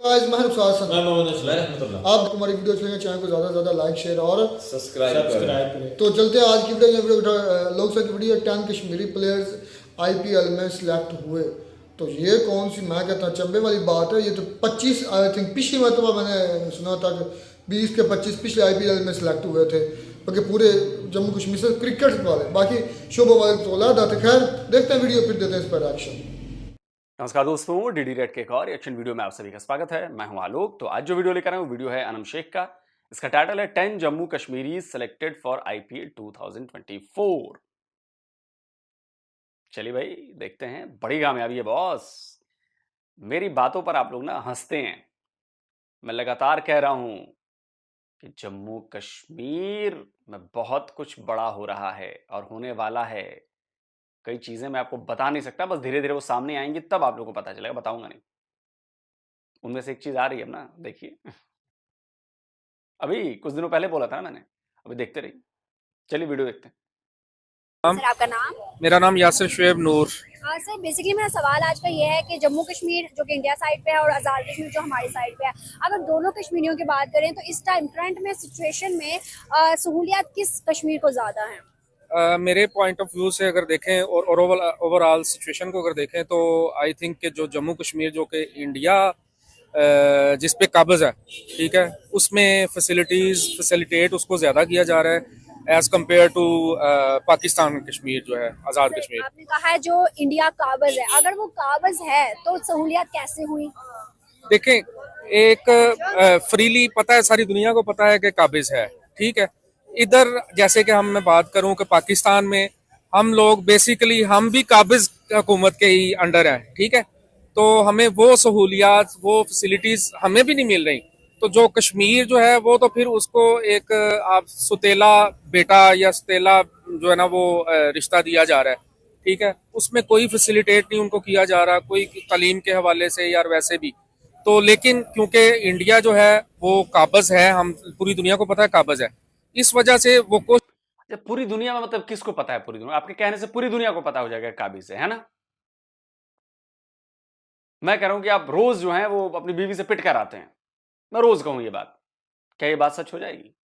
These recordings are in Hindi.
गाइस मैं नुकसान मैं मोहम्मद असलम रहमतुल्लाह। आप हमारी वीडियो चलेंगे, चैनल को ज़्यादा से ज़्यादा लाइक शेयर और सब्सक्राइब करें। तो चलते हैं आज की वीडियो। लोकसभा की वीडियो 10 कश्मीरी प्लेयर्स आईपीएल में सिलेक्ट हुए। तो ये कौन सी, मैं कहता चंबे वाली बात है। ये तो 25 आई थिंक पिछली मरतबा मैंने सुना था कि 20 के 25 पिछले आईपीएल में सिलेक्ट हुए थे, क्योंकि पूरे जम्मू कश्मीर से क्रिकेट वाले, बाकी शोबों वाले तो अलग था। खैर देखते हैं वीडियो, फिर देते हैं इस पर एक्शन। नमस्कार दोस्तों, डीडी रेड के एक और रिएक्शन वीडियो में आप सभी का स्वागत है। मैं हूं आलोक। तो आज जो वीडियो लेकर आया हूं वीडियो है अनम शेख का। इसका टाइटल है 10 Jammu Kashmiri selected for IPL 2024। चलिए भाई देखते हैं। बड़ी कामयाबी है बॉस। मेरी बातों पर आप लोग ना हंसते हैं। मैं लगातार कह रहा हूं कि जम्मू कश्मीर में बहुत कुछ बड़ा हो रहा है और होने वाला है। कई चीजें मैं आपको बता नहीं सकता, बस धीरे धीरे वो सामने आएंगी तब आप लोगों को पता चलेगा, बताऊंगा नहीं। उनमें से एक चीज आ रही है ना, देखिए। अभी कुछ दिनों पहले बोला था ना मैंने, अभी देखते रहिए। चलिए वीडियो देखते हैं। सर आपका नाम? मेरा नाम यासिर शुएब नूर। सर बेसिकली मेरा सवाल आज का ये है कि जम्मू कश्मीर जो कि इंडिया साइड पे है और आज़ाद कश्मीर जो हमारी साइड पे है, अगर दोनों कश्मीरियों की बात करें तो इस टाइम करंट में सिचुएशन में सहूलियत किस कश्मीर को ज़्यादा है? मेरे पॉइंट ऑफ व्यू से अगर देखें और ओवरऑल सिचुएशन को अगर देखें तो आई थिंक कि जो जम्मू कश्मीर जो कि इंडिया जिस पे काबिज है, ठीक है, उसमें फैसिलिटेट उसको ज़्यादा किया जा रहा है as compared to Pakistan Kashmir जो है आज़ाद कश्मीर। आपने कहा है जो इंडिया काबिज है, अगर वो काबिज है तो सहूलियत कैसे हुई? देखें, एक फ्रीली पता है, सारी दुनिया को पता है कि काबिज है, ठीक है। इधर जैसे कि मैं बात करूं कि पाकिस्तान में हम लोग बेसिकली हम भी काबिज हुकूमत के ही अंडर हैं, ठीक है। तो हमें वो सहूलियात, वो फैसिलिटीज हमें भी नहीं मिल रही। तो जो कश्मीर जो है वो तो फिर उसको एक आप सुतेला बेटा या सुतेला जो है ना वो रिश्ता दिया जा रहा है, ठीक है। उसमें कोई फैसिलिटेट नहीं उनको किया जा रहा, कोई तालीम के हवाले से यार वैसे भी। तो लेकिन क्योंकि इंडिया जो है वो काबिज है, हम पूरी दुनिया को पता है काबिज है, इस वजह से वो जब पूरी दुनिया में, मतलब किसको पता है? पूरी दुनिया, आपके कहने से पूरी दुनिया को पता हो जाएगा काबिज से, है ना। मैं कह रहा हूं कि आप रोज जो है वो अपनी बीवी से पिट कर आते हैं। मैं रोज कहूं ये बात, क्या ये बात सच हो जाएगी?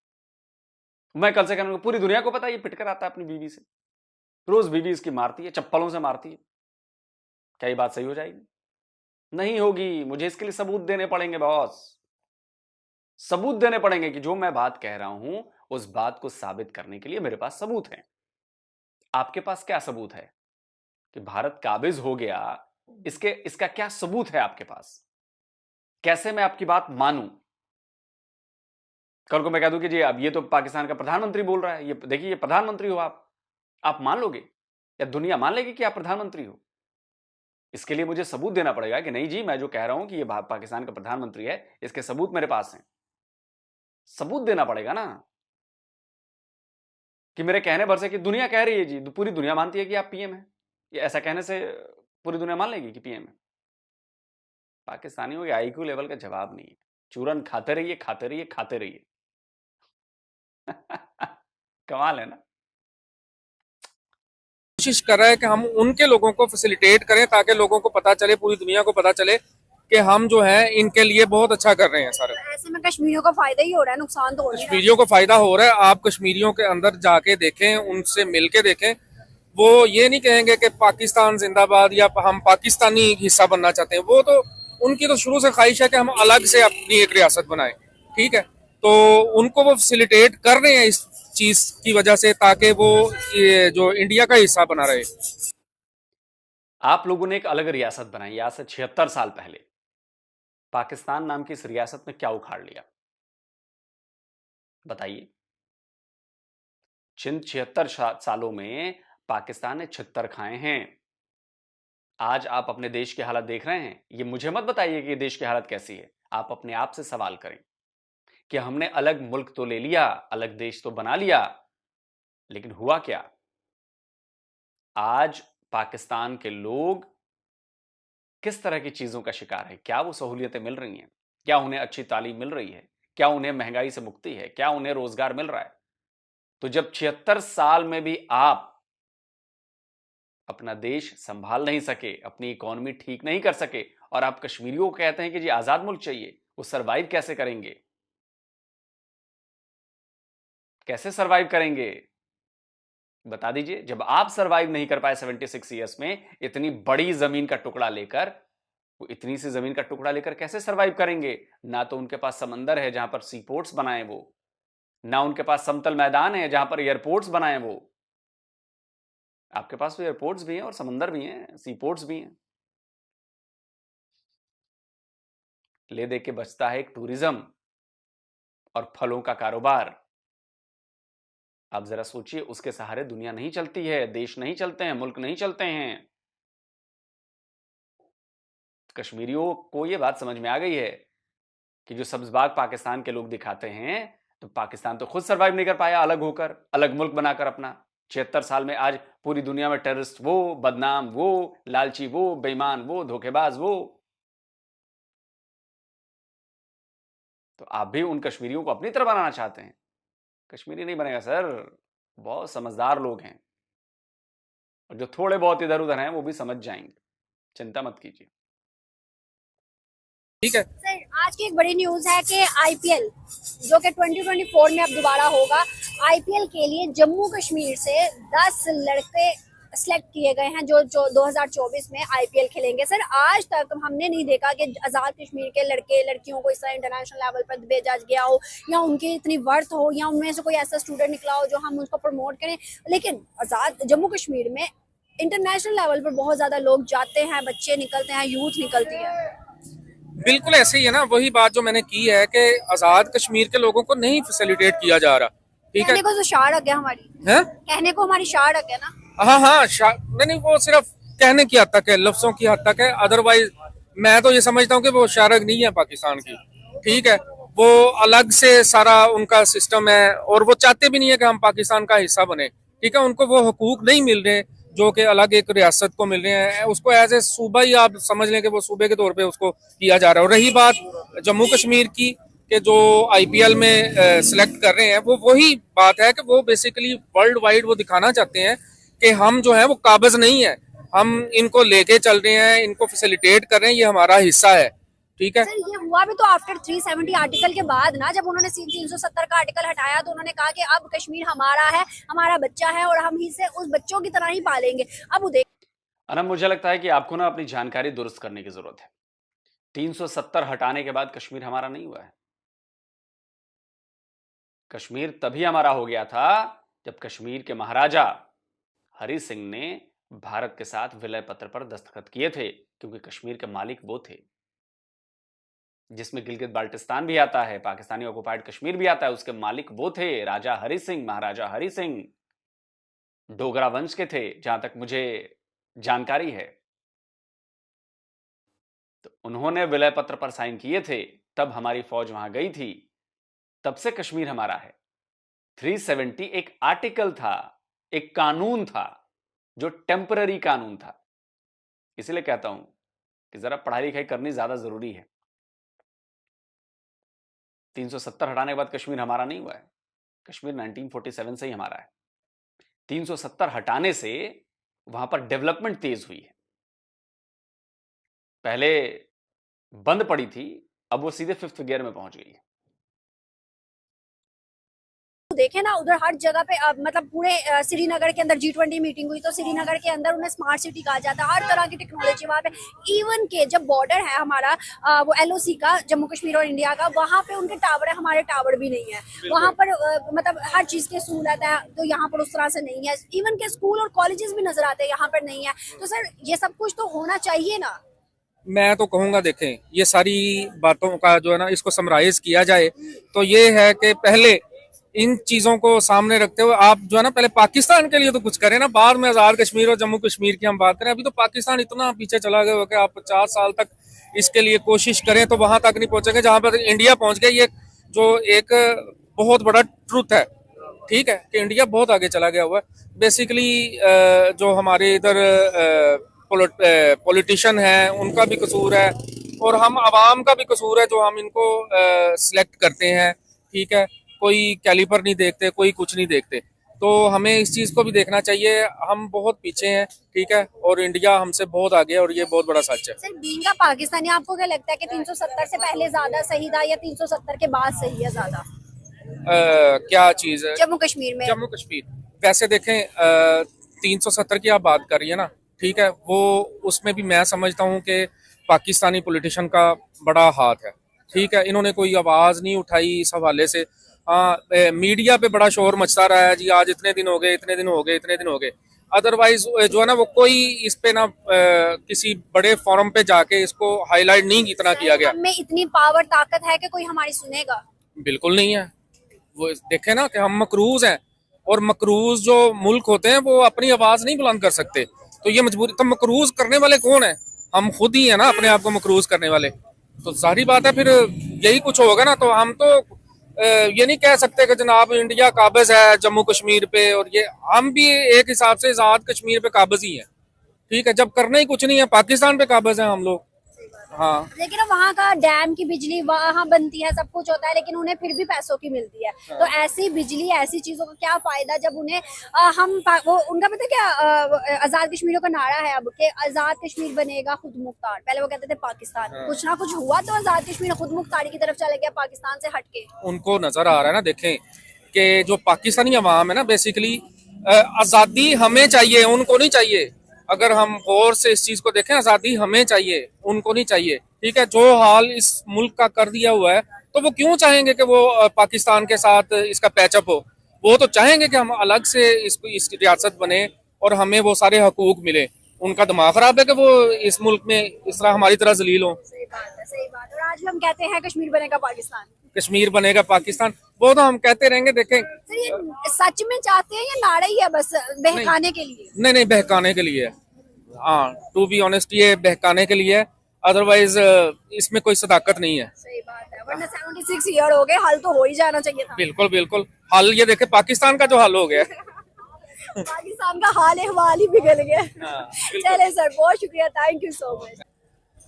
मैं कल से कहूंगा पूरी दुनिया को पता है ये पिट कर आता है अपनी बीवी से, रोज बीवी इसकी मारती है, चप्पलों से मारती है। क्या ये बात सही हो जाएगी? नहीं होगी। मुझे इसके लिए सबूत देने पड़ेंगे बॉस। सबूत देने पड़ेंगे कि जो मैं बात कह रहा हूं उस बात को साबित करने के लिए मेरे पास सबूत है। आपके पास क्या सबूत है कि भारत काबिज हो गया? इसका क्या सबूत है आपके पास? कैसे मैं आपकी बात मानूं? कल को मैं कह दूं कि जी अब ये तो पाकिस्तान का प्रधानमंत्री बोल रहा है, ये देखिए, ये प्रधानमंत्री हो आप मान लोगे? या दुनिया मान लेगी कि आप प्रधानमंत्री हो? इसके लिए मुझे सबूत देना पड़ेगा कि नहीं जी, मैं जो कह रहा हूं कि ये पाकिस्तान का प्रधानमंत्री है, इसके सबूत मेरे पास हैं। सबूत देना पड़ेगा ना, कि मेरे कहने भर से कि दुनिया कह रही है जी, पूरी दुनिया मानती है कि आप पीएम है, ये ऐसा कहने से पूरी दुनिया मान लेगी कि पीएम है? पाकिस्तानियों के आईक्यू लेवल का जवाब नहीं है। चूरन खाते रहिए, खाते रहिए, खाते रहिए। कमाल है ना। कोशिश कर रहा है कि हम उनके लोगों को फैसिलिटेट करें ताकि लोगों को पता चले, पूरी दुनिया को पता चले कि हम जो है इनके लिए बहुत अच्छा कर रहे हैं सारे। ऐसे में कश्मीरियों का फायदा ही हो रहा है, नुकसान तो हो नहीं रहा। कश्मीरियों को फायदा हो रहा है। आप कश्मीरियों के अंदर जाके देखें, उनसे मिल के देखें, वो ये नहीं कहेंगे कि पाकिस्तान जिंदाबाद या हम पाकिस्तानी हिस्सा बनना चाहते हैं। वो तो उनकी तो शुरू से ख्वाहिश है कि हम अलग से अपनी एक रियासत बनाएं, ठीक है। तो उनको वो फैसिलिटेट कर रहे हैं इस चीज की वजह से ताकि वो ये जो इंडिया का हिस्सा बना रहे। आप लोगों ने एक अलग रियासत बनाई आज से 76 साल पहले। पाकिस्तान नाम की इस रियासत में क्या उखाड़ लिया बताइए? जिन 76 सालों में पाकिस्तान ने छिहत्तर खाए हैं। आज आप अपने देश की हालत देख रहे हैं। ये मुझे मत बताइए कि देश की हालत कैसी है। आप अपने आप से सवाल करें कि हमने अलग मुल्क तो ले लिया, अलग देश तो बना लिया, लेकिन हुआ क्या? आज पाकिस्तान के लोग किस तरह की चीजों का शिकार है? क्या वो सहूलियतें मिल रही हैं? क्या उन्हें अच्छी तालीम मिल रही है? क्या उन्हें महंगाई से मुक्ति है? क्या उन्हें रोजगार मिल रहा है? तो जब 76 साल में भी आप अपना देश संभाल नहीं सके, अपनी इकोनॉमी ठीक नहीं कर सके और आप कश्मीरियों को कहते हैं कि जी आजाद मुल्क चाहिए, वो सरवाइव कैसे करेंगे? कैसे सरवाइव करेंगे बता दीजिए। जब आप सरवाइव नहीं कर पाए 76 ईयर्स में इतनी बड़ी जमीन का टुकड़ा लेकर, वो इतनी सी जमीन का टुकड़ा लेकर कैसे सरवाइव करेंगे? ना तो उनके पास समंदर है जहां पर सीपोर्ट्स बनाए वो, ना उनके पास समतल मैदान है जहां पर एयरपोर्ट्स बनाए वो। आपके पास तो एयरपोर्ट्स भी हैं और समंदर भी हैं, सीपोर्ट्स भी हैं। ले दे के बचता है एक टूरिज्म और फलों का कारोबार। आप जरा सोचिए, उसके सहारे दुनिया नहीं चलती है, देश नहीं चलते हैं, मुल्क नहीं चलते हैं। कश्मीरियों को यह बात समझ में आ गई है कि जो सब्जबाग पाकिस्तान के लोग दिखाते हैं, तो पाकिस्तान तो खुद सरवाइव नहीं कर पाया अलग होकर, अलग मुल्क बनाकर अपना। 76 साल में आज पूरी दुनिया में टेररिस्ट वो, बदनाम वो, लालची वो, बेईमान वो, धोखेबाज वो। तो आप भी उन कश्मीरियों को अपनी तरह बनाना चाहते हैं? कश्मीरी नहीं बनेगा सर, बहुत समझदार लोग हैं और जो थोड़े बहुत इधर उधर हैं वो भी समझ जाएंगे, चिंता मत कीजिए। ठीक है सर, आज की एक बड़ी न्यूज है कि आईपीएल जो कि 2024 में अब दोबारा होगा, आईपीएल के लिए जम्मू कश्मीर से 10 लड़के सिलेक्ट किए गए हैं जो 2024 में आईपीएल खेलेंगे। सर, आज तक हमने नहीं देखा कि आजाद कश्मीर के लड़के लड़कियों को इस तरह इंटरनेशनल लेवल पर भेजा गया हो, या उनकी इतनी वर्थ हो, या उनमें से कोई ऐसा स्टूडेंट निकला हो जो हम उसको प्रमोट करें। लेकिन आजाद जम्मू कश्मीर में इंटरनेशनल लेवल पर बहुत ज्यादा लोग जाते हैं, बच्चे निकलते हैं, यूथ निकलती है। बिल्कुल ऐसे ही है ना, वही बात जो मैंने की है कि आजाद कश्मीर के लोगों को नहीं फैसिलिटेट किया जा रहा। ठीक है, कहने को तो शार है हमारी है? कहने को हमारी शार है ना। हाँ, नहीं वो सिर्फ कहने की हद तक है, लफ्जों की हद तक है। अदरवाइज मैं तो ये समझता हूँ कि वो शारक नहीं है पाकिस्तान की। ठीक है, वो अलग से सारा उनका सिस्टम है और वो चाहते भी नहीं है कि हम पाकिस्तान का हिस्सा बने। ठीक है, उनको वो हुकूक नहीं मिल रहे जो कि अलग एक रियासत को मिल रहे हैं। उसको एज ए सूबा ही आप समझ लें कि वो सूबे के तौर पे उसको किया जा रहा है। और रही बात जम्मू कश्मीर की कि जो आईपीएल में सिलेक्ट कर रहे हैं, वो वही बात है कि वो बेसिकली वर्ल्ड वाइड वो दिखाना चाहते हैं कि हम जो है वो काबिज नहीं है, हम इनको लेके चल रहे हैं, इनको फैसिलिटेट कर रहे हैं, ये हमारा हिस्सा है। ठीक है सर, ये हुआ भी तो आफ्टर 370 आर्टिकल के बाद ना, जब उन्होंने 370 का आर्टिकल हटाया तो उन्होंने कहा कि अब कश्मीर हमारा है, हमारा बच्चा है और हम इसे उस बच्चों की तरह ही पालेंगे। अब देख अनम, मुझे लगता है कि आपको ना अपनी जानकारी दुरुस्त करने की जरूरत है। 370 हटाने के बाद कश्मीर हमारा नहीं हुआ है। कश्मीर तभी हमारा हो गया था जब कश्मीर के महाराजा हरि सिंह ने भारत के साथ विलय पत्र पर दस्तखत किए थे, क्योंकि कश्मीर के मालिक वो थे, जिसमें गिलगित बाल्टिस्तान भी आता है, पाकिस्तानी ऑक्युपाइड कश्मीर भी आता है, उसके मालिक वो थे, राजा हरि सिंह, महाराजा हरि सिंह डोगरा वंश के थे, जहां तक मुझे जानकारी है। तो उन्होंने विलय पत्र पर साइन किए थे, तब हमारी फौज वहां गई थी, तब से कश्मीर हमारा है। 370 एक आर्टिकल था, एक कानून था जो टेम्पररी कानून था। इसलिए कहता हूं कि जरा पढ़ाई लिखाई करनी ज्यादा जरूरी है। 370 हटाने के बाद कश्मीर हमारा नहीं हुआ है, कश्मीर 1947 से ही हमारा है। 370 हटाने से वहां पर डेवलपमेंट तेज हुई है। पहले बंद पड़ी थी, अब वो सीधे 5th गियर में पहुंच गई है। देखे ना, उधर हर जगह पे मतलब पूरे श्रीनगर के अंदर G20 मीटिंग हुई तो श्रीनगर के अंदर उन्हें स्मार्ट सिटी कहा जाता है, हर तरह की टेक्नोलॉजी वहाँ पे। इवन के जब बॉर्डर है हमारा वो LOC का, जम्मू कश्मीर और इंडिया का, वहाँ पे उनके टावर है, हमारे टावर भी नहीं है। वहाँ पर मतलब हर चीज की सहूलत है, तो यहाँ पर उस तरह से नहीं है। इवन के स्कूल और कॉलेजेस भी नजर आते हैं, यहाँ पर नहीं है। तो सर, ये सब कुछ तो होना चाहिए ना। मैं तो कहूँगा, देखें, ये सारी बातों का जो है ना, इसको समराइज किया जाए तो ये है कि पहले इन चीजों को सामने रखते हुए आप जो है ना, पहले पाकिस्तान के लिए तो कुछ करें ना, बाद में आजाद कश्मीर और जम्मू कश्मीर की हम बात करें। अभी तो पाकिस्तान इतना पीछे चला गया हो कि आप 50 साल तक इसके लिए कोशिश करें तो वहां तक नहीं पहुंचेंगे जहां पर इंडिया पहुंच गया। ये जो एक बहुत बड़ा ट्रुथ है, ठीक है, कि इंडिया बहुत आगे चला गया हुआ है। बेसिकली जो हमारे इधर पॉलिटिशियन है उनका भी कसूर है और हम आवाम का भी कसूर है जो हम इनको सिलेक्ट करते हैं। ठीक है, कोई कैलिपर नहीं देखते, कोई कुछ नहीं देखते। तो हमें इस चीज़ को भी देखना चाहिए। हम बहुत पीछे हैं, ठीक है, और इंडिया हमसे बहुत आगे है, और ये बहुत बड़ा सच है। सर बीइंग का पाकिस्तानी आपको क्या लगता है कि 370 से पहले ज्यादा सही था या 370 के बाद सही है ज्यादा क्या चीज़ है? जम्मू कश्मीर में? जम्मू कश्मीर वैसे देखें, 370 की आप बात कर रही है ना, ठीक है, वो उसमें भी मैं समझता हूँ कि पाकिस्तानी पॉलिटिशियन का बड़ा हाथ है, ठीक है। इन्होंने कोई आवाज़ नहीं उठाई इस हवाले से। हाँ, मीडिया पे बड़ा शोर मचता रहा है जी, आज इतने दिन हो गए, इतने दिन हो गए, इतने दिन हो गए। अदरवाइज जो है ना, वो कोई इस पे ना किसी बड़े फोरम पे जाके इसको हाईलाइट नहीं इतना किया गया। हमें इतनी पावर ताकत है कि कोई हमारी सुनेगा? बिल्कुल नहीं है। वो देखे ना कि हम मकरूज हैं, और मकरूज जो मुल्क होते हैं वो अपनी आवाज नहीं बुलंद कर सकते, तो ये मजबूरी। तो मकरूज करने वाले कौन है? हम खुद ही है ना, अपने आप को मकरूज करने वाले। तो जाहिर बात है फिर यही कुछ होगा ना। तो हम तो ये नहीं कह सकते कि जनाब इंडिया काबिज है जम्मू कश्मीर पे, और ये हम भी एक हिसाब से आजाद कश्मीर पे काबिज ही है, ठीक है। जब करना ही कुछ नहीं है, पाकिस्तान पे काबिज है हम लोग। हाँ, लेकिन वहाँ का डैम की बिजली वहाँ बनती है, सब कुछ होता है, लेकिन उन्हें फिर भी पैसों की मिलती है। तो ऐसी बिजली, ऐसी चीजों का क्या फायदा जब उन्हें वो उनका पता है क्या आजाद कश्मीरियों का नारा है अब कि आजाद कश्मीर बनेगा खुद मुख्तार। पहले वो कहते थे पाकिस्तान, कुछ ना कुछ हुआ तो आजाद कश्मीर खुद मुख्तारी की तरफ चले गया, पाकिस्तान से हटके। उनको नजर आ रहा है ना, देखें कि जो पाकिस्तानी अवाम है ना, बेसिकली आज़ादी हमें चाहिए, उनको नहीं चाहिए। अगर हम गौर से इस चीज को देखें, आज़ादी हमें चाहिए, उनको नहीं चाहिए, ठीक है। जो हाल इस मुल्क का कर दिया हुआ है, तो वो क्यों चाहेंगे कि वो पाकिस्तान के साथ इसका पैचअप हो? वो तो चाहेंगे कि हम अलग से इसकी रियासत बने और हमें वो सारे हकूक मिले। उनका दिमाग खराब है कि वो इस मुल्क में इस तरह हमारी तरह जलील हो। सही बात है, सही बात है। और आज भी हम कहते हैं कश्मीर बनेगा पाकिस्तान, कश्मीर बनेगा पाकिस्तान, वो तो हम कहते रहेंगे। देखें, सर ये सच में चाहते हैं या नारा ही है बस बहकाने के लिए? नहीं, बहकाने के लिए। हाँ, टू बी ऑनेस्ट, ये बहकाने के लिए, अदरवाइज इसमें कोई सदाकत नहीं है। सही बात है, वरना 76 ईयर हो गए, हल तो हो ही जाना चाहिए था। बिल्कुल बिल्कुल, हाल ये देखे पाकिस्तान का जो हाल हो गया पाकिस्तान का हाल अहवाल ही बिगड़ गया। चले सर, बहुत शुक्रिया, थैंक यू सो मच।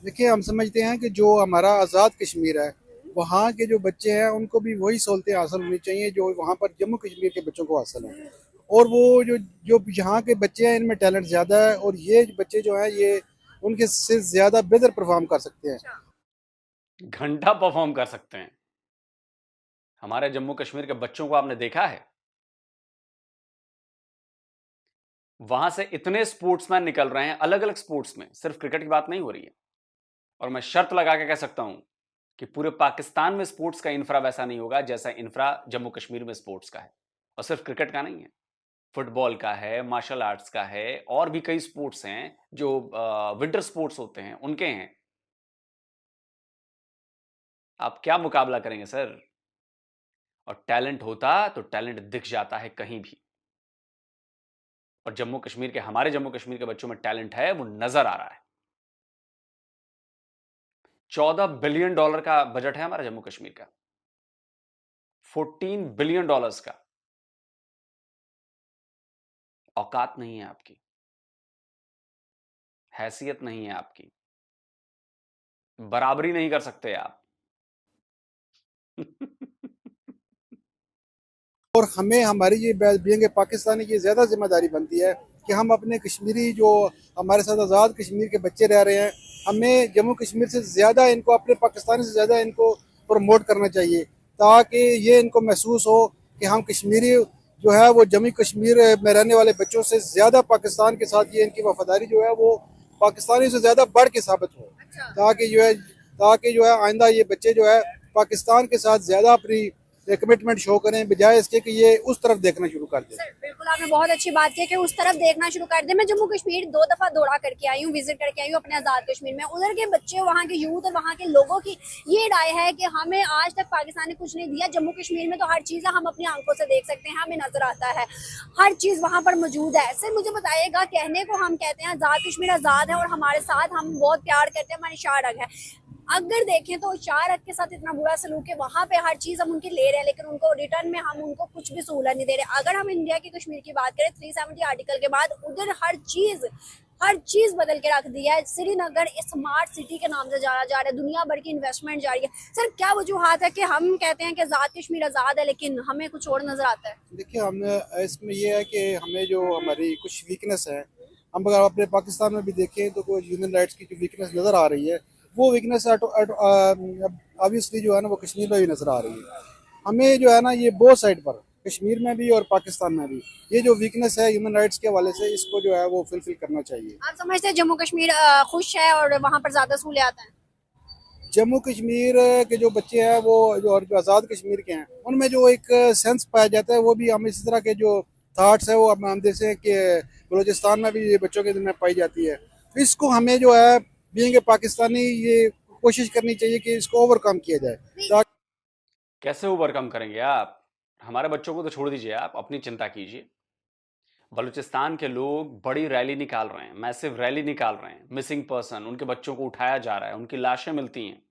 देखिए, हम समझते हैं कि जो हमारा आज़ाद कश्मीर है, वहाँ के जो बच्चे हैं उनको भी वही सहूलतें हासिल होनी चाहिए जो वहाँ पर जम्मू कश्मीर के बच्चों को हासिल है। और वो जो यहाँ के बच्चे हैं, इनमें टैलेंट ज़्यादा है, और ये बच्चे जो हैं ये उनके से ज़्यादा बेहतर परफॉर्म कर सकते हैं। घंटा परफॉर्म कर सकते हैं। हमारे जम्मू कश्मीर के बच्चों को आपने देखा है? वहां से इतने स्पोर्ट्समैन निकल रहे हैं, अलग अलग स्पोर्ट्स में, सिर्फ क्रिकेट की बात नहीं हो रही है। और मैं शर्त लगा के कह सकता हूं कि पूरे पाकिस्तान में स्पोर्ट्स का इंफ्रा वैसा नहीं होगा जैसा इंफ्रा जम्मू कश्मीर में स्पोर्ट्स का है। और सिर्फ क्रिकेट का नहीं है, फुटबॉल का है, मार्शल आर्ट्स का है, और भी कई स्पोर्ट्स हैं जो विंटर स्पोर्ट्स होते हैं, उनके हैं। आप क्या मुकाबला करेंगे सर? और टैलेंट होता तो टैलेंट दिख जाता है कहीं भी, और जम्मू कश्मीर के, हमारे जम्मू कश्मीर के बच्चों में टैलेंट है, वो नजर आ रहा है। 14 बिलियन डॉलर का बजट है हमारा जम्मू कश्मीर का, 14 बिलियन डॉलर्स का। औकात नहीं है आपकी, हैसियत नहीं है आपकी, बराबरी नहीं कर सकते आप। और हमें हमारी ये बीइंग पाकिस्तानी की ज़्यादा जिम्मेदारी बनती है कि हम अपने कश्मीरी जो हमारे साथ आज़ाद कश्मीर के बच्चे रह रहे हैं, हमें जम्मू कश्मीर से ज़्यादा इनको, अपने पाकिस्तानी से ज़्यादा इनको प्रमोट करना चाहिए, ताकि ये इनको महसूस हो कि हम कश्मीरी जो है वो जम्मू कश्मीर में रहने वाले बच्चों से ज़्यादा पाकिस्तान के साथ ये इनकी वफादारी जो है वो पाकिस्तानी से ज़्यादा बढ़ के साबित हो, ताकि जो है आइंदा ये बच्चे जो है पाकिस्तान के साथ ज़्यादा अपनी कमिटमेंट शो करें, बजाय इसके कि ये उस तरफ देखना शुरू कर दें। सर बिल्कुल, आपने बहुत अच्छी बात की कि उस तरफ देखना शुरू कर दें। मैं जम्मू कश्मीर 2 दफा दौरा करके आई हूँ, विजिट करके आई हूँ अपने आज़ाद कश्मीर में। उधर के बच्चे, वहाँ के यूथ और वहाँ के लोगों की ये राय है कि हमें आज तक पाकिस्तान ने कुछ नहीं दिया, जम्मू कश्मीर में तो हर चीज़ हम अपनी आंखों से देख सकते हैं, हमें नजर आता है, हर चीज़ वहाँ पर मौजूद है। सर मुझे बताइएगा, कहने को हम कहते हैं आज़ाद कश्मीर आज़ाद है और हमारे साथ हम बहुत प्यार करते हैं, हमारी शाह रग है। अगर देखें तो शाह रग के साथ इतना बुरा सलूक है, वहाँ पे हर चीज़ हम उनकी ले रहे हैं, लेकिन उनको रिटर्न में हम उनको कुछ भी सहूलत नहीं दे रहे। अगर हम इंडिया की कश्मीर की बात करें, 370 आर्टिकल के बाद उधर हर चीज़ हर चीज बदल के रख दी है। श्रीनगर स्मार्ट सिटी के नाम से जाना जा रहा है, दुनिया भर की इन्वेस्टमेंट जा रही है। सर क्या वजूहात है कि हम कहते हैं कि आज़ाद कश्मीर आज़ाद है लेकिन हमें कुछ और नजर आता है? देखिए, हमें इसमें ये है कि हमें जो हमारी कुछ वीकनेस है, हम अगर अपने पाकिस्तान में भी देखें तो कोई ह्यूमन राइट्स की जो वीकनेस नज़र आ रही है, वो वीकनेस ऑब्वियसली जो है ना वो कश्मीर में भी नज़र आ रही है। हमें जो है ना ये बोथ साइड पर, कश्मीर में भी और पाकिस्तान में भी, ये जो वीकनेस है ह्यूमन राइट्स के हवाले से, इसको जो है वो फुलफिल करना चाहिए। आप समझते हैं जम्मू कश्मीर खुश है और वहां पर ज्यादा सहूलियात हैं? जम्मू कश्मीर के जो बच्चे हैं वो जो आज़ाद कश्मीर के हैं, उनमें जो एक सेंस पाया जाता है, वो भी हम इस तरह के जो थाट्स है वो हम देखते हैं कि बलूचिस्तान में भी ये बच्चों के दिल में पाई जाती है। तो इसको हमें जो है बीइंग पाकिस्तानी ये कोशिश करनी चाहिए कि इसको ओवरकम किया जाए। ताकि कैसे ओवरकम करेंगे आप? हमारे बच्चों को तो छोड़ दीजिए, आप अपनी चिंता कीजिए। बलूचिस्तान के लोग बड़ी रैली निकाल रहे हैं, मैसिव रैली निकाल रहे हैं, मिसिंग पर्सन, उनके बच्चों को उठाया जा रहा है, उनकी लाशें मिलती हैं।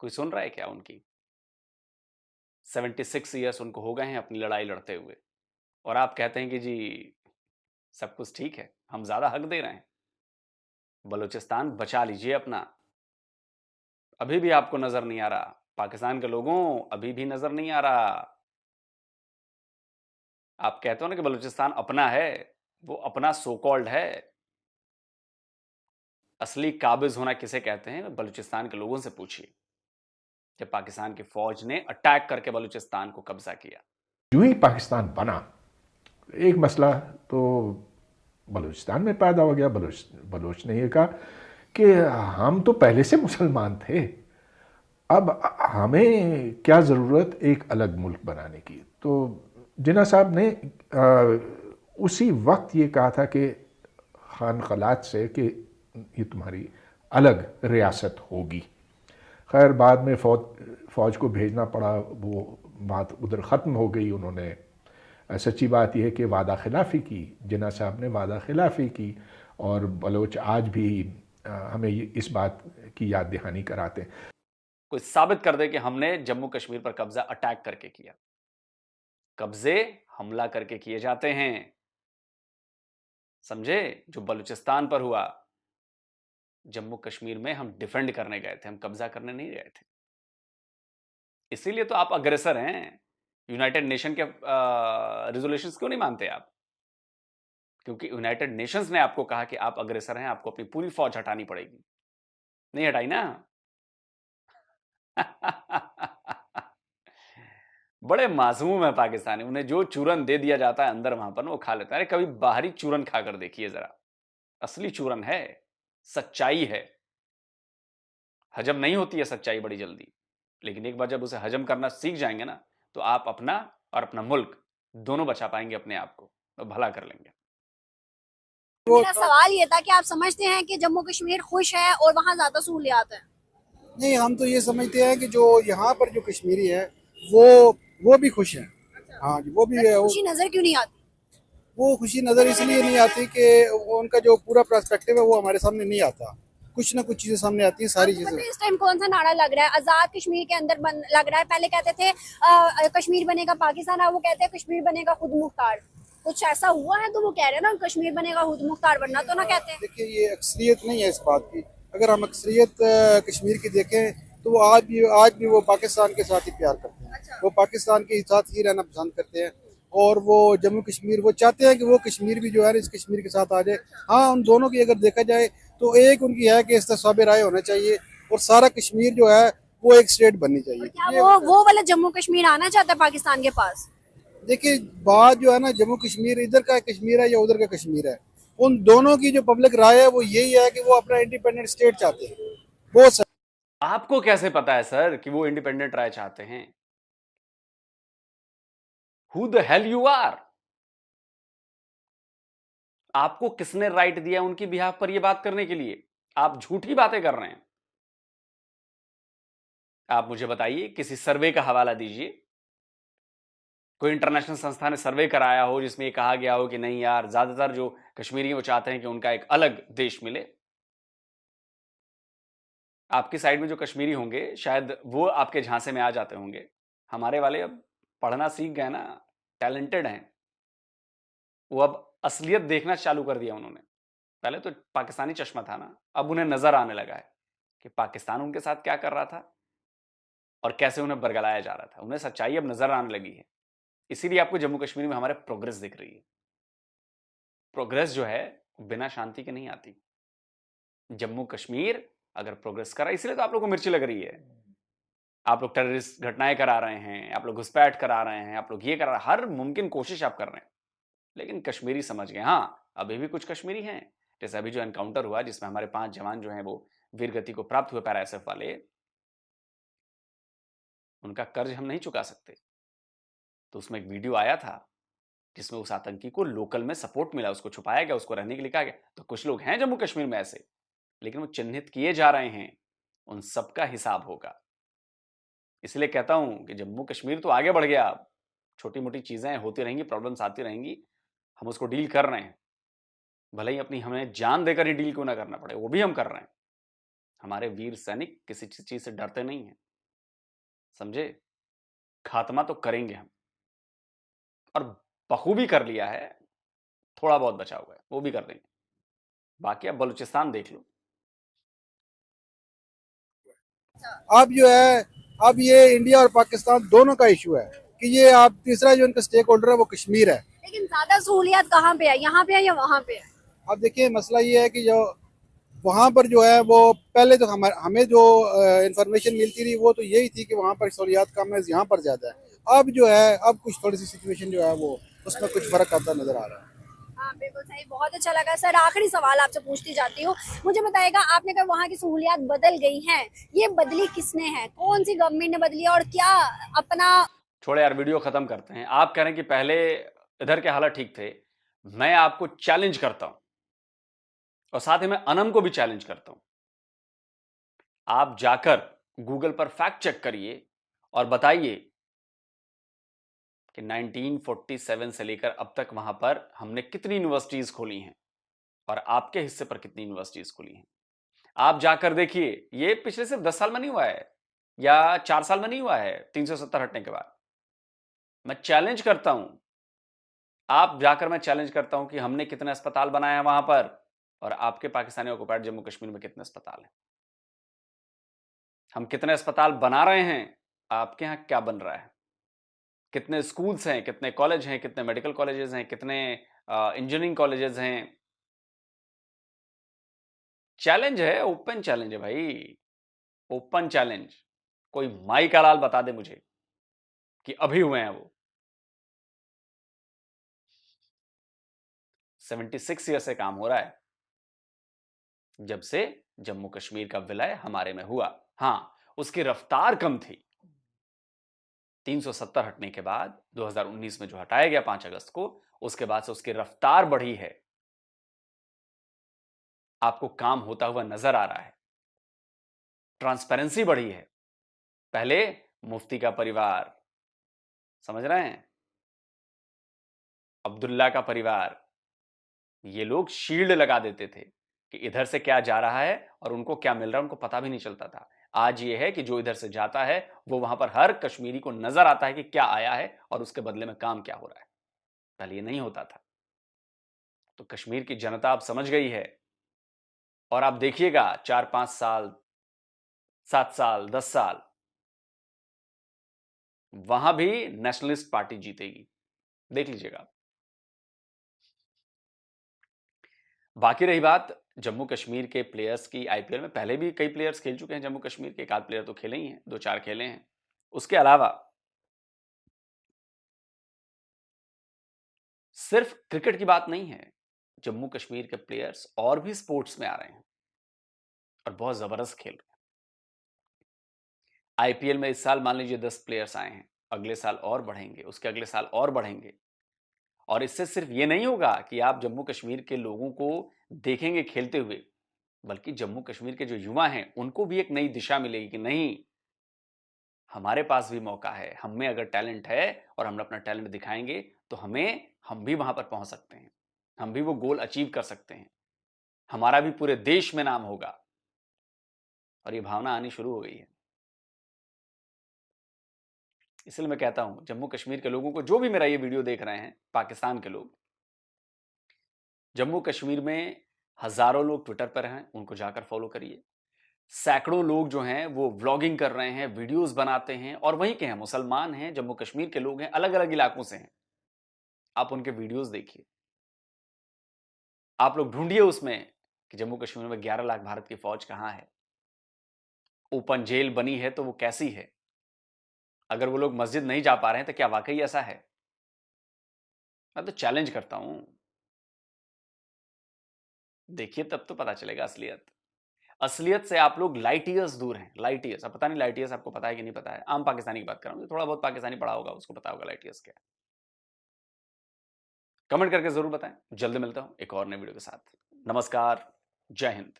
कोई सुन रहा है क्या उनकी? 76 ईयर्स उनको हो गए हैं अपनी लड़ाई लड़ते हुए, और आप कहते हैं कि जी सब कुछ ठीक है, हम ज्यादा हक दे रहे हैं। बलूचिस्तान बचा लीजिए अपना। अभी भी आपको नजर नहीं आ रहा, पाकिस्तान के लोगों अभी भी नजर नहीं आ रहा। आप कहते हो ना कि बलूचिस्तान अपना है, वो अपना सो कॉल्ड है। असली काबिज होना किसे कहते हैं, बलूचिस्तान के लोगों से पूछिए। जब पाकिस्तान की फौज ने अटैक करके बलूचिस्तान को कब्जा किया, जो ही पाकिस्तान बना, एक मसला तो बलूचिस्तान में पैदा हो गया। बलूच ने ये कहा कि हम तो पहले से मुसलमान थे, अब हमें क्या ज़रूरत एक अलग मुल्क बनाने की। तो जिन्ना साहब ने उसी वक्त ये कहा था कि खान खलात से कि ये तुम्हारी अलग रियासत होगी। खैर बाद में फ़ौज को भेजना पड़ा, वो बात उधर ख़त्म हो गई। उन्होंने सच्ची बात यह है कि वादा खिलाफ़ी की, जिन्ना साहब ने वादा खिलाफ़ी की, और बलोच आज भी हमें इस बात की याद दहानी कराते हैं। कोई साबित कर दे कि हमने जम्मू कश्मीर पर कब्जा अटैक करके किया। कब्जे हमला करके किए जाते हैं, समझे? जो बलूचिस्तान पर हुआ, जम्मू कश्मीर में हम डिफेंड करने गए थे, हम कब्जा करने नहीं गए थे। इसीलिए तो आप अग्रेसर हैं। यूनाइटेड नेशन के रिजोल्यूशंस क्यों नहीं मानते आप? क्योंकि यूनाइटेड नेशंस ने आपको कहा कि आप अग्रेसर हैं, आपको अपनी पूरी फौज हटानी पड़ेगी। नहीं हटाई ना? बड़े मासूम है पाकिस्तानी, उन्हें जो चूरन दे दिया जाता है अंदर वहां पर वो खा लेता है। अरे कभी बाहरी चूरन खाकर देखिए जरा, असली चूरन है, सच्चाई है। हजम नहीं होती है सच्चाई बड़ी जल्दी, लेकिन एक बार जब उसे हजम करना सीख जाएंगे ना, तो आप अपना और अपना मुल्क दोनों बचा पाएंगे अपने आप को, तो भला कर लेंगे। मेरा सवाल ये था कि आप समझते हैं कि जम्मू कश्मीर खुश है और वहाँ ज्यादा सहूलियात है? नहीं, हम तो ये समझते हैं कि जो यहाँ पर जो कश्मीरी है वो भी खुश है। हाँ जी, वो भी है। खुशी नजर क्यों नहीं आती? वो खुशी नज़र इसलिए नहीं आती कि वो उनका जो पूरा पर्सपेक्टिव है वो हमारे सामने नहीं आता। कुछ ना कुछ चीज़ें सामने आती हैं, सारी चीज़ें। इस टाइम कौन सा नारा लग रहा है? आजाद कश्मीर के अंदर लग रहा है। पहले कहते थे कश्मीर बनेगा पाकिस्तान, अब वो कहते हैं कश्मीर बनेगा खुद मुख्तार। कुछ ऐसा हुआ है तो वो कह रहे हैं ना कश्मीर बनेगा खुद मुख्तार, बनना तो ना कहते हैं। देखिए, ये अक्सरियत नहीं है इस बात की। अगर हम अक्सरियत कश्मीर की देखें तो वो आज भी वो पाकिस्तान के साथ ही प्यार करते हैं। वो पाकिस्तान के साथ ही रहना पसंद करते हैं, और वो जम्मू कश्मीर वो चाहते हैं कि वो कश्मीर भी जो है इस कश्मीर के साथ आ जाए। हाँ, उन दोनों की अगर देखा जाए तो एक उनकी है कि इस्तेसाब राय होना चाहिए, और सारा कश्मीर जो है वो एक स्टेट बननी चाहिए। क्या वो वाला जम्मू कश्मीर आना चाहता है पाकिस्तान के पास? देखिए, बात जो है ना, जम्मू कश्मीर इधर का कश्मीर है या उधर का कश्मीर है, उन दोनों की जो पब्लिक राय है वो यही है कि वो अपना इंडिपेंडेंट स्टेट चाहते हैं। वो आपको कैसे पता है सर कि वो इंडिपेंडेंट राय चाहते हैं? Who the hell you are? आपको किसने राइट दिया उनकी बिहाफ पर यह बात करने के लिए? आप झूठी बातें कर रहे हैं। आप मुझे बताइए, किसी सर्वे का हवाला दीजिए, कोई इंटरनेशनल संस्था ने सर्वे कराया हो जिसमें यह कहा गया हो कि नहीं यार, ज्यादातर जो कश्मीरी वो चाहते हैं कि उनका एक अलग देश मिले। आपकी साइड में जो कश्मीरी होंगे शायद वो आपके झांसे में आ जाते होंगे। हमारे वाले अब पढ़ना सीख गए ना, टैलेंटेड हैं वो, अब असलियत देखना चालू कर दिया उन्होंने। पहले तो पाकिस्तानी चश्मा था ना, अब उन्हें नजर आने लगा है कि पाकिस्तान उनके साथ क्या कर रहा था और कैसे उन्हें बरगलाया जा रहा था। उन्हें सच्चाई अब नजर आने लगी है। इसीलिए आपको जम्मू कश्मीर में हमारे प्रोग्रेस दिख रही है। प्रोग्रेस जो है बिना शांति के नहीं आती। जम्मू कश्मीर अगर प्रोग्रेस कर रहा है, इसलिए तो आप लोगों को मिर्ची लग रही है। आप लोग टेररिस्ट घटनाएं करा रहे हैं, आप लोग घुसपैठ करा रहे हैं, आप लोग ये करा रहे हैं, हर मुमकिन कोशिश आप कर रहे हैं, लेकिन कश्मीरी समझ गए। हाँ, अभी भी कुछ कश्मीरी हैं, जैसे अभी जो एनकाउंटर हुआ जिसमें हमारे 5 जवान जो हैं वो वीरगति को प्राप्त हुए पैरा एसएफ वाले, उनका कर्ज हम नहीं चुका सकते। तो उसमें एक वीडियो आया था जिसमें उस आतंकी को लोकल में सपोर्ट मिला, उसको छुपाया गया, उसको रहने के लिए कहा गया। तो कुछ लोग हैं जम्मू कश्मीर में ऐसे, लेकिन वो चिन्हित किए जा रहे हैं, उन सबका हिसाब होगा। इसलिए कहता हूं कि जम्मू कश्मीर तो आगे बढ़ गया। अब छोटी मोटी चीजें होती रहेंगी, प्रॉब्लम्स आती रहेंगी, हम उसको डील कर रहे हैं। भले ही अपनी हमें जान देकर ही डील क्यों ना करना पड़े, वो भी हम कर रहे हैं। हमारे वीर सैनिक किसी चीज से डरते नहीं हैं, समझे। खात्मा तो करेंगे हम, और बखूबी कर लिया है। थोड़ा बहुत बचा हुआ है, वो भी कर देंगे। बाकी आप बलूचिस्तान देख लो। अब जो है, अब ये इंडिया और पाकिस्तान दोनों का इशू है कि ये आप तीसरा जो इनका स्टेक होल्डर है वो कश्मीर है। लेकिन ज्यादा सहूलियत कहाँ पे है, यहाँ पे है या वहाँ पे है? अब देखिए मसला ये है कि जो वहाँ पर जो है वो पहले तो हमें जो इंफॉर्मेशन मिलती रही वो तो यही थी कि वहाँ पर सहूलियात कम है, यहाँ पर ज़्यादा है। अब जो है, अब कुछ थोड़ी सी सिचुएशन जो है वो उसमें कुछ फर्क आता नजर आ रहा है। हाँ बिल्कुल सही, बहुत अच्छा लगा। सर आखिरी सवाल आपसे पूछती जाती हूँ, मुझे बताइएगा, आपने कहा वहाँ की सहूलियात बदल गई हैं, ये बदली किसने है, कौन सी गवर्नमेंट ने बदली और क्या अपना? छोड़े यार, वीडियो खत्म करते हैं। आप कह रहे हैं कि पहले इधर के हालात ठीक थे। मैं आपको चैलेंज करता हूं, और साथ ही मैं अनम को भी चैलेंज करता हूं। आप जाकर गूगल पर फैक्ट चेक करिए और बताइए कि 1947 से लेकर अब तक वहां पर हमने कितनी यूनिवर्सिटीज खोली हैं, और आपके हिस्से पर कितनी यूनिवर्सिटीज खुली हैं। आप जाकर देखिए, ये पिछले सिर्फ 10 साल में नहीं हुआ है, या 4 साल में नहीं हुआ है 370 हटने के बाद। मैं चैलेंज करता हूं, आप जाकर, मैं चैलेंज करता हूं कि हमने कितने अस्पताल बनाए हैं वहां पर, और आपके पाकिस्तानी ऑक्युपाइड जम्मू कश्मीर में कितने अस्पताल हैं। हम कितने अस्पताल बना रहे हैं, आपके यहां क्या बन रहा है, कितने स्कूल्स हैं, कितने कॉलेज हैं, कितने मेडिकल कॉलेजेस हैं, कितने इंजीनियरिंग कॉलेजेस हैं। चैलेंज है, ओपन चैलेंज है भाई, ओपन चैलेंज। कोई माई का लाल बता दे मुझे कि अभी हुए हैं वो। 76 ईयर से काम हो रहा है, जब से जम्मू कश्मीर का विलय हमारे में हुआ। हां, उसकी रफ्तार कम थी। 370 हटने के बाद 2019 में जो हटाया गया 5 अगस्त को, उसके बाद से उसकी रफ्तार बढ़ी है। आपको काम होता हुआ नजर आ रहा है, ट्रांसपेरेंसी बढ़ी है। पहले मुफ्ती का परिवार, समझ रहे हैं, अब्दुल्ला का परिवार, ये लोग शील्ड लगा देते थे कि इधर से क्या जा रहा है और उनको क्या मिल रहा है, उनको पता भी नहीं चलता था। आज ये है कि जो इधर से जाता है वो वहां पर हर कश्मीरी को नजर आता है कि क्या आया है और उसके बदले में काम क्या हो रहा है। पहले ये नहीं होता था। तो कश्मीर की जनता अब समझ गई है, और आप देखिएगा 4-5 साल, 7 साल, 10 साल, वहां भी नेशनलिस्ट पार्टी जीतेगी, देख लीजिएगा। बाकी रही बात जम्मू कश्मीर के प्लेयर्स की, आईपीएल में पहले भी कई प्लेयर्स खेल चुके हैं जम्मू कश्मीर के, एक आध प्लेयर तो खेले ही हैं, 2-4 खेले हैं। उसके अलावा सिर्फ क्रिकेट की बात नहीं है, जम्मू कश्मीर के प्लेयर्स और भी स्पोर्ट्स में आ रहे हैं और बहुत जबरदस्त खेल रहे हैं। आईपीएल में इस साल मान लीजिए 10 प्लेयर्स आए हैं, अगले साल और बढ़ेंगे, उसके अगले साल और बढ़ेंगे। और इससे सिर्फ ये नहीं होगा कि आप जम्मू कश्मीर के लोगों को देखेंगे खेलते हुए, बल्कि जम्मू कश्मीर के जो युवा हैं उनको भी एक नई दिशा मिलेगी कि नहीं, हमारे पास भी मौका है, हम में अगर टैलेंट है और हम अपना टैलेंट दिखाएंगे तो हम भी वहां पर पहुंच सकते हैं, हम भी वो गोल अचीव कर सकते हैं, हमारा भी पूरे देश में नाम होगा। और ये भावना आनी शुरू हो गई है। इसलिए मैं कहता हूं जम्मू कश्मीर के लोगों को, जो भी मेरा ये वीडियो देख रहे हैं, पाकिस्तान के लोग, जम्मू कश्मीर में हजारों लोग ट्विटर पर हैं, उनको जाकर फॉलो करिए। सैकड़ों लोग जो हैं वो व्लॉगिंग कर रहे हैं, वीडियोस बनाते हैं, और वहीं के हैं, मुसलमान हैं, जम्मू कश्मीर के लोग हैं, अलग अलग इलाकों से हैं। आप उनके वीडियोस देखिए, आप लोग ढूंढिए उसमें कि जम्मू कश्मीर में 11 लाख भारत की फौज कहां है, ओपन जेल बनी है तो वो कैसी है, अगर वो लोग मस्जिद नहीं जा पा रहे हैं तो क्या वाकई ऐसा है? मैं तो चैलेंज करता हूं, देखिए तब तो पता चलेगा असलियत। असलियत से आप लोग लाइट ईयर्स दूर हैं, लाइट ईयर्स। अब पता नहीं लाइट ईयर्स आपको पता है कि नहीं पता है, आम पाकिस्तानी की बात कर रहा हूं, थोड़ा बहुत पाकिस्तानी पढ़ा होगा उसको पता होगा लाइट ईयर्स क्या है। कमेंट करके जरूर बताएं। जल्द मिलता हूं एक और नए वीडियो के साथ। नमस्कार, जय हिंद।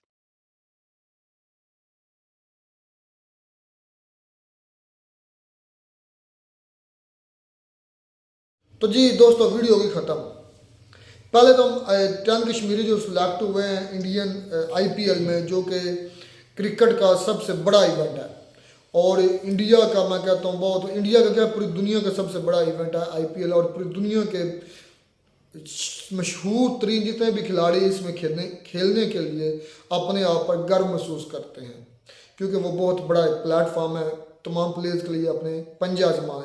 तो जी दोस्तों, वीडियो होगी ख़त्म। पहले तो हम 10 कश्मीरी जो सिलेक्ट हुए हैं इंडियन IPL में, जो कि क्रिकेट का सबसे बड़ा इवेंट है, और इंडिया का, मैं कहता हूँ बहुत, इंडिया का क्या पूरी दुनिया का सबसे बड़ा इवेंट है IPL, और पूरी दुनिया के मशहूर तरीन जितने भी खिलाड़ी इसमें खेलने के लिए अपने आप पर गर्व महसूस करते हैं, क्योंकि वो बहुत बड़ा एक प्लेटफॉर्म है तमाम प्लेयर्स के लिए, अपने पंजे आजमा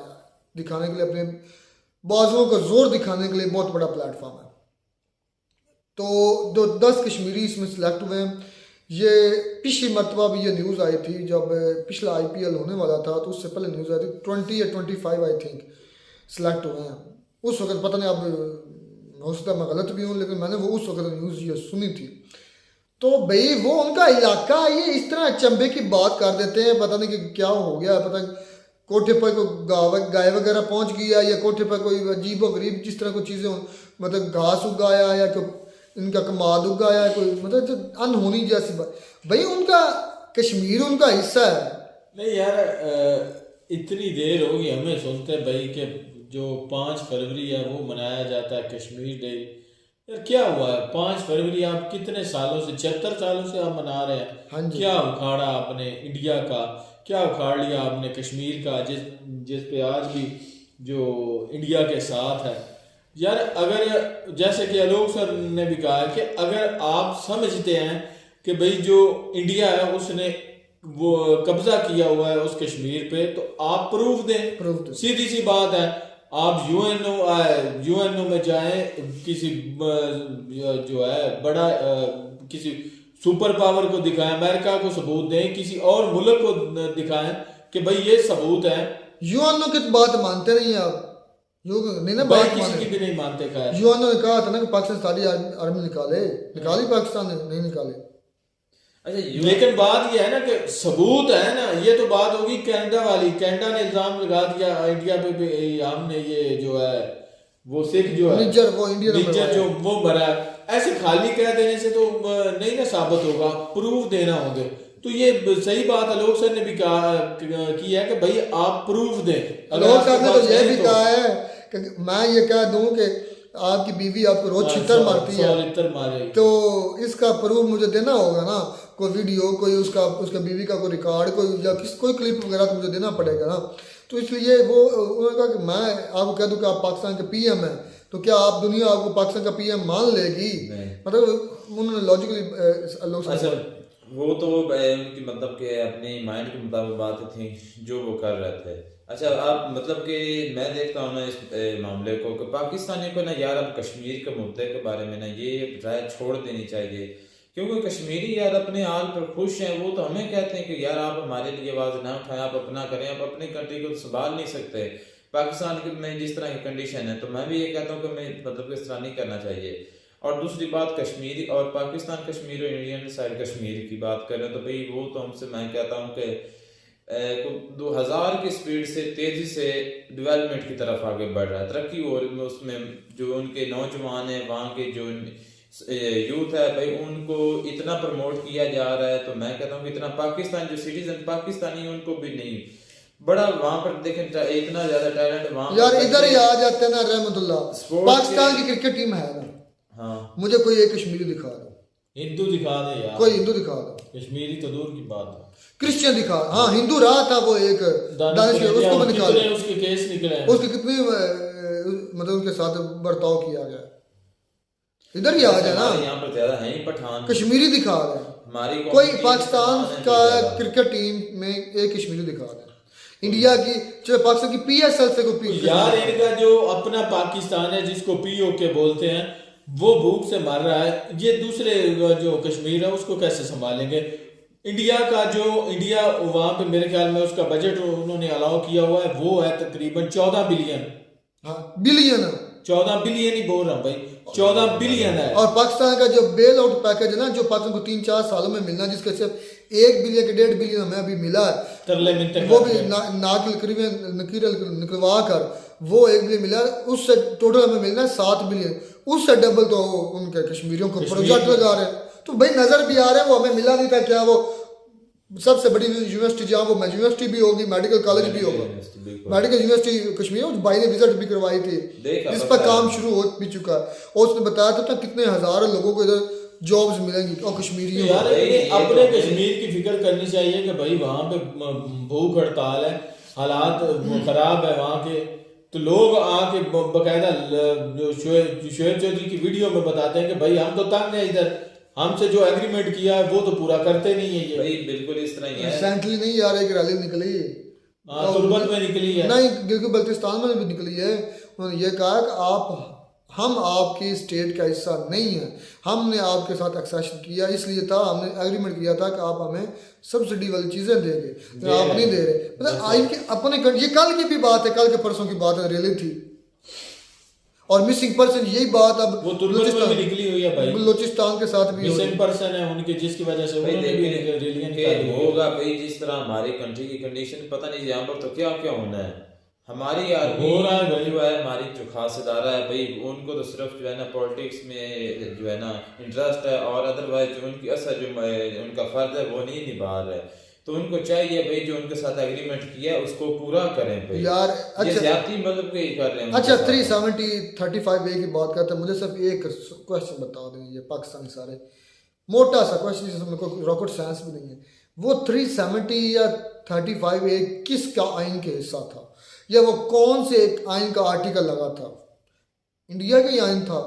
दिखाने के लिए, अपने बाजुओं का जोर दिखाने के लिए बहुत बड़ा प्लेटफॉर्म है। तो जो 10 कश्मीरी इसमें सिलेक्ट हुए हैं, ये पिछली मरतबा भी ये न्यूज़ आई थी जब पिछला IPL होने वाला था, तो उससे पहले न्यूज़ आई थी 20 या 25 आई थिंक सिलेक्ट हुए हैं। उस वक्त पता नहीं, अब हो सकता है मैं गलत भी हूँ, लेकिन मैंने वो उस वक्त न्यूज़ ये सुनी थी। तो भाई वो उनका इलाका, ये इस तरह अचंभे की बात कर देते हैं, पता नहीं कि क्या हो गया, पता नहीं कोठे पर कोई गाय वगैरह पहुंच गया, या कोठे पर कोई अजीब व गरीब जिस तरह कोई चीज़ें, मतलब घास उगाया, या कोई इनका कमाद उगाया, कोई मतलब अनहोनी जैसी बात। भाई उनका कश्मीर उनका हिस्सा है। नहीं यार, इतनी देर होगी हमें सुनते भाई कि जो 5 फरवरी है वो मनाया जाता है कश्मीर डे। यार क्या हुआ है? 5 फरवरी आप कितने सालों से, 76 सालों से आप मना रहे हैं। हाँ जी। क्या उखाड़ा आपने इंडिया का, क्या उखाड़ लिया आपने कश्मीर का, जिस पे आज भी जो इंडिया के साथ है। यार अगर जैसे कि आलोक सर ने भी कहा कि अगर आप समझते हैं कि भाई जो इंडिया है उसने वो कब्जा किया हुआ है उस कश्मीर पे, तो आप प्रूफ दें। सीधी सी बात है, आप यूएनओ में जाएं, किसी जो है बड़ा किसी सुपर पावर को दिखाएं, अमेरिका को सबूत दें, किसी और मुल्क को दिखाएं कि भाई ये सबूत है। यूएनओ की बात मानते नहीं आप, नहीं ना भाई बात किसी की भी नहीं मानते। खैर यूएनओ ने कहा था ना कि पाकिस्तान सारी आर्मी निकाली, पाकिस्तान ने नहीं निकाले। अच्छा, लेकिन बात ये है ना कि सबूत है ना, ये तो बात होगी कनाडा वाली। कनाडा ने इल्जाम लगा दिया इंडिया पे भी, हमने ये जो है वो सिख जो है निज्जर, वो इंडिया जो वो मरा है। ऐसे खाली कह देने से तो नहीं ना साबित होगा, प्रूफ देना होंगे। तो ये सही बात आलोक सर ने भी कहा की है कि भाई आप प्रूफ दें। आलोक सर ने तो ये भी कहा है कि मैं ये कह दूं कि आपकी बीवी आपको रोज छितर मारती है, तो इसका प्रूफ मुझे देना होगा ना, कोई वीडियो, कोई उसका बीवी का कोई रिकॉर्ड, कोई क्लिप वगैरह तो मुझे देना पड़ेगा ना। तो इसलिए वो उन्होंने कहा कि मैं आपको कह दूं कि आप पाकिस्तान के PM हैं, तो क्या आप दुनिया आपको पाकिस्तान का PM मान लेगी? मतलब उन्होंने लॉजिकली वो तो उनकी मतलब के अपने माइंड के मुताबिक बातें थी जो वो कर रहे थे। अच्छा, आप मतलब कि मैं देखता हूँ ना इस मामले को कि पाकिस्तानियों को ना यार अब कश्मीर के मुद्दे के बारे में ना ये राय छोड़ देनी चाहिए, क्योंकि कश्मीरी यार अपने हाल पर खुश हैं। वो तो हमें कहते हैं कि यार आप हमारे लिए आवाज़ ना उठाएं, आप अपना करें, आप अपनी कंट्री को तो संभाल नहीं सकते। पाकिस्तान में जिस तरह की कंडीशन है, तो मैं भी ये कहता हूँ कि मैं मतलब इस तरह नहीं करना चाहिए। और दूसरी बात, कश्मीरी और पाकिस्तान कश्मीर और इंडियन साइड कश्मीर की बात करें तो भाई वो तो हमसे, मैं कहता हूँ कि 2000 की स्पीड से तेजी से डेवलपमेंट की तरफ आगे बढ़ रहा है, तरक्की हो रही है उसमें। जो उनके नौजवान हैं, वहाँ के जो यूथ है भाई, उनको इतना प्रमोट किया जा रहा है। तो मैं कहता हूँ कि इतना पाकिस्तान जो सिटीजन पाकिस्तानी उनको भी नहीं बड़ा वहाँ पर देखें इतना ज्यादा टैलेंट वहाँ यार इधर ही आ जाते हैं ना रहमतुल्लाह। पाकिस्तान की क्रिकेट टीम है ना, हाँ मुझे कोई एक कश्मीरी दिखा दो, हिंदू दिखा दे यार, कोई हिंदू दिखा दो, कश्मीरी तो दूर की बात है, क्रिश्चियन दिखा। हाँ हिंदू रहा था वो एक दानिश, उसको भी निकाले, उसके केस निकले, उसके कितने मतलब उनके साथ बर्ताव किया गया। इधर ही आ जाए ना, हमारे यहाँ पर ज्यादा है ही पठान, कश्मीरी दिखा रहे हैं। हमारी कोई कौम की पाकिस्तान पठान है का जो ज्यादा। क्रिकेट टीम में एक कश्मीरी दिखा रहे हैं, इंडिया की चाहे पाकिस्तान की PSL से कोई यार इनका जो अपना पाकिस्तान है जिसको POK बोलते हैं वो भूख से मर रहा है, ये दूसरे जो कश्मीर है उसको कैसे संभालेंगे? इंडिया का जो इंडिया वहां पे मेरे ख्याल में उसका बजट उन्होंने अलाउ किया हुआ है वो है तकरीबन 14 बिलियन। हाँ बिलियन 14 बिलियन ही बोल रहा हूँ भाई, 14 बिलियन है। और पाकिस्तान का जो बेल आउट पैकेज है ना, जो पाकिस्तान को 3-4 सालों में मिलना, जिसके सिर्फ 1 बिलियन के 1.5 बिलियन हमें अभी मिला है, तरले मिनटे वो भी नकीर निकलवा कर वो 1 बिलियन मिला है, उससे टोटल हमें मिलना है 7 बिलियन, उससे डबल तो उनके कश्मीरियों को प्रोजेक्ट लगा रहे हैं। तो भाई नजर भी आ रहा है, वो हमें मिला नहीं था क्या, वो सबसे बड़ी यूनिवर्सिटी जहाँ वो यूनिवर्सिटी भी होगी, मेडिकल कॉलेज भी होगा, मेडिकल यूनिवर्सिटी कश्मीर, उस भाई ने विजिट भी करवाई थी, इस पर काम शुरू हो भी चुका है, और उसने बताया था कितने हजारों लोगों को इधर जॉब्स मिलेंगी और कश्मीरियों यार को। इन्हें अपने कश्मीर की फिक्र करनी चाहिए कि भाई वहां पे भूख हड़ताल है, हालात खराब है वहां के, तो लोग आके बकायदा जो शोएब चौधरी की वीडियो में बताते हैं कि भाई हम तो तंग है इधर, हमसे जो एग्रीमेंट किया है वो तो पूरा करते नहीं है ये भाई बिल्कुल इस तरह ही है। रिसेंटली नहीं यार एक रैली निकली, तुर्बत में निकली है, नहीं गिलगित बल्तिस्तान में भी निकली है, उन्होंने ये कहा कि हम आपकी स्टेट का हिस्सा नहीं है, हमने आपके साथ एक्सेशन किया इसलिए था, हमने एग्रीमेंट किया था कि आप हमें सब्सिडी वाली चीजें देंगे, तो आप नहीं दे रहे। मतलब आई के अपने ये कल की भी बात है, कल के परसों की बात है, रैली थी और मिसिंग पर्सन, यही बात अब वो तुर्बत में भी निकली हुई है भाई, बलूचिस्तान के साथ भी मिसिंग पर्सन है उनके, जिसकी वजह से उन्होंने भी रैलियां निकाली हुई है। होगा भाई जिस तरह हमारी कंट्री की कंडीशन पता नहीं यहाँ पर तो क्या क्या होना है। हमारी आर्मी हो रहा है भाई, जो है हमारी जो खास इदारा है भाई, उनको तो सिर्फ जो है ना पॉलिटिक्स में जो है ना इंटरेस्ट है, और अदरवाइज जो उनकी असल जो उनका फर्ज है वो नहीं निभा रहे, तो उनको चाहिए भाई जो उनके साथ एग्रीमेंट किया है उसको पूरा करें भाई यार। ये अच्छा ज्यादती मतलब कि कर रहे हैं। अच्छा 370-35A की बात करते हैं, मुझे सिर्फ एक क्वेश्चन बता दें, ये पाकिस्तानी सारे मोटा सा क्वेश्चन जिसमें कोई रॉकेट साइंस भी नहीं है, वो 370 या 35A किसका आइन के हिस्सा था, या वो कौन से एक आइन का आर्टिकल लगा था? इंडिया का ही आइन था,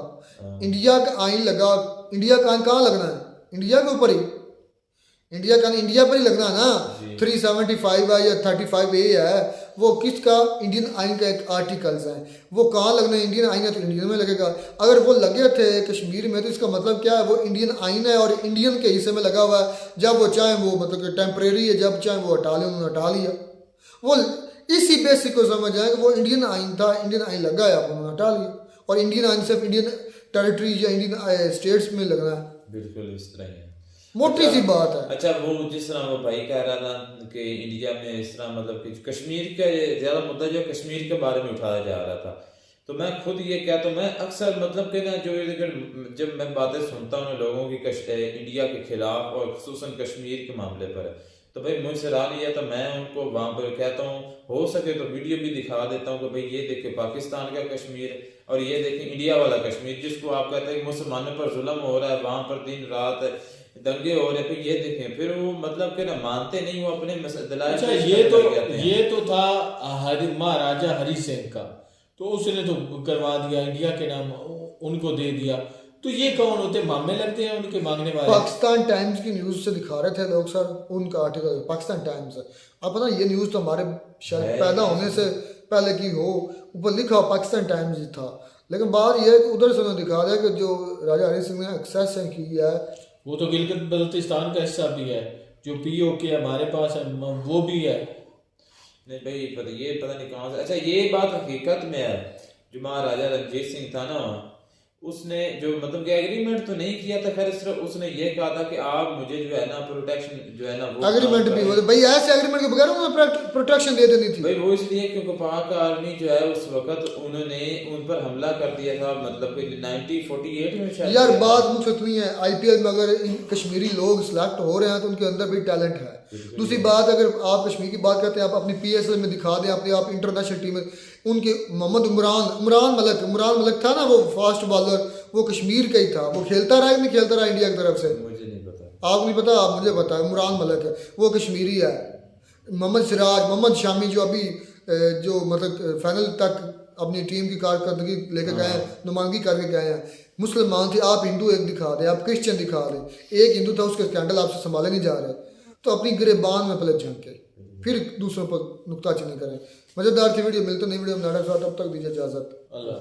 इंडिया का आइन लगा, इंडिया का आइन कहाँ लगना है? इंडिया के ऊपर ही, इंडिया का इंडिया पर ही लगना है ना। 375 है या 35A है, वो किसका? इंडियन आइन का एक आर्टिकल्स है, वो कहाँ लगना है? इंडियन आइन है तो इंडियन में लगेगा। अगर वो लगे थे कश्मीर में तो इसका मतलब क्या है? वो इंडियन आइन है और इंडियन के हिस्से में लगा हुआ है, जब वो चाहे वो मतलब कि टेम्परेरी है, जब चाहे वो हटा ले, उन्होंने हटा लिया। वो इसी बेसिक को समझ आए कि वो इंडियन आइन था, इंडियन आइन लगा है, आप उन्होंने हटा लिया, और इंडियन आइन सिर्फ इंडियन टेरिटरीज या इंडियन स्टेट्स में लगना है। बिल्कुल इस तरह है, मोटी सी बात है। अच्छा वो जिस तरह वो भाई कह रहा था कि इंडिया में इस तरह मतलब कि कश्मीर के ज्यादा मुद्दा जो कश्मीर के बारे में उठाया जा रहा था, तो मैं खुद ये कहता हूँ, मैं अक्सर मतलब कि ना जो जब मैं बातें सुनता हूँ लोगों की इंडिया के खिलाफ और खुसूसन कश्मीर के मामले पर, तो भाई मुझसे रहा नहीं है, तो मैं उनको वहाँ पर कहता हूँ हो सके तो वीडियो भी दिखा देता हूँ कि भाई ये देखे पाकिस्तान का कश्मीर और ये देखें इंडिया वाला कश्मीर, जिसको आप कहते हैं मुसलमानों पर जुल्म हो रहा है, वहाँ पर दिन रात दंगे हो रहे, फिर ये देखें, फिर वो मतलब कि ना मानते नहीं, वो अपने अच्छा ये तो था महाराजा हरि सिंह का, तो उसने तो करवा दिया, इंडिया के नाम उनको दे दिया, तो ये कौन होते? मामे लगते हैं उनके मांगने वाले। पाकिस्तान टाइम्स की न्यूज से दिखा रहे थे लोग सर, उनका आर्टिकल पाकिस्तान टाइम्स है। अब पता ये न्यूज तो हमारे शायद पैदा होने से पहले की हो, ऊपर लिखा पाकिस्तान टाइम्स ही था, लेकिन बात यह है कि उधर से उन्होंने दिखा दिया कि जो राजा हरि सिंह ने एक्सेस की है, वो तो गिलगित बल्तिस्तान का हिस्सा भी है, जो POK हमारे पास है वो भी है। नहीं भाई ये पता नहीं कहाँ से। अच्छा ये बात हकीकत में है, जो महाराजा रणजीत सिंह था ना, उसने जो मतलब कि एग्रीमेंट तो नहीं किया था, खैर सिर्फ उसने ये कहा था कि आप मुझे जो है ना प्रोटेक्शन जो है ना वो एग्रीमेंट भी हो भाई, ऐसे एग्रीमेंट के बगैर उन्होंने प्रोटेक्शन दे देनी थी भाई। वो इसलिए क्योंकि पाक आर्मी जो है उस वक्त उन्होंने उन पर हमला कर दिया था, मतलब कि 1948 में शायद। यार बात मुझे इतनी है, IPL में अगर इन कश्मीरी लोग सिलेक्ट हो रहे हैं तो उनके अंदर भी टैलेंट है। दूसरी बात, अगर आप कश्मीर की बात करते हैं, आप अपनी PSL में दिखा दें, अपने आप इंटरनेशनल टीम में उनके मोहम्मद उमरान मलिक था ना, वो फास्ट बॉलर, वो कश्मीर का ही था, वो खेलता रहा नहीं खेलता रहा इंडिया की तरफ से? मुझे नहीं पता, आपको नहीं पता? आप मुझे पता है, उमरान मलिक है, वो कश्मीरी है। मोहम्मद सिराज, मोहम्मद शामी जो अभी जो मतलब फाइनल तक अपनी टीम की कारकर्दगी लेके गए हैं, नुमाइंदगी करके गए हैं। मुसलमान थे, आप हिंदू एक दिखा रहे, आप क्रिश्चियन दिखा रहे, एक हिंदू था उसके स्कैंडल आपसे संभाले नहीं जा रहे, तो अपनी गिरेबान में पहले झांके फिर दूसरों पर नुक्ताचीनी करें। मज़ेदार थी वीडियो, मिलते नई वीडियो में, तब तक दीजिए इजाज़त। अल्लाह।